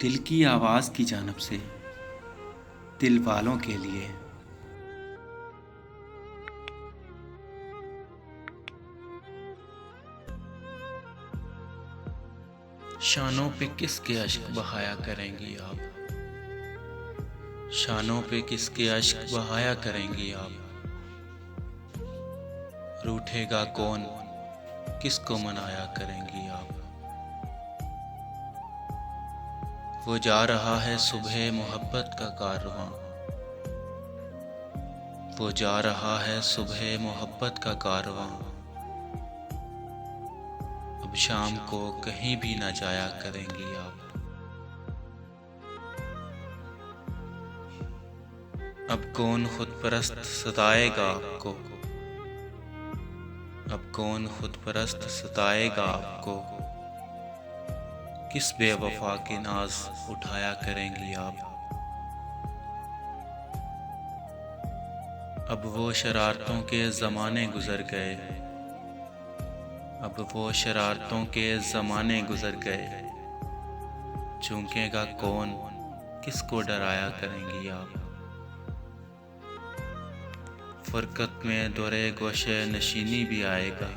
दिल की आवाज़ की जानिब से दिल वालों के लिए। शानों पे किसके अश्क बहाया करेंगी आप, शानों पे किसके अश्क बहाया करेंगी आप। रूठेगा कौन किसको मनाया करेंगी आप। वो जा रहा है सुबह मोहब्बत का कारवां, वो जा रहा है सुबह मोहब्बत का कारवां। अब शाम को कहीं भी ना जाया करेंगी आप। अब कौन खुद परस्त सताएगा आपको, अब कौन खुद परस्त सताएगा आपको। किस बेवफा के नाज उठाया करेंगी आप। अब वो शरारतों के ज़माने गुज़र गए, अब वो शरारतों के ज़माने गुज़र गए। चूकेगा कौन किसको डराया करेंगी आप। फुरकत में दौरे गोशे नशीनी भी आएगा,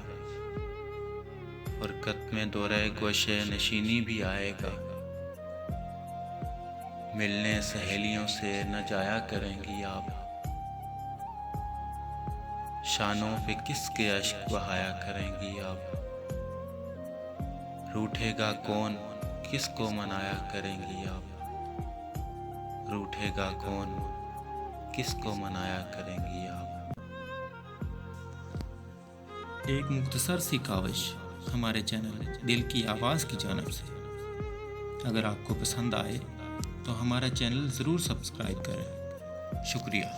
फुरकत में दौरे गोशे नशीनी भी आएगा। मिलने सहेलियों से न जाया करेंगी आप। शानों पे किसके अश्क बहाया करेंगी आप। रूठेगा कौन किसको मनाया करेंगी आप। रूठेगा कौन किसको मनाया करेंगी आप। एक मुख्तसर सी काविश हमारे चैनल दिल की आवाज़ की जानिब से। अगर आपको पसंद आए तो हमारा चैनल ज़रूर सब्सक्राइब करें। शुक्रिया।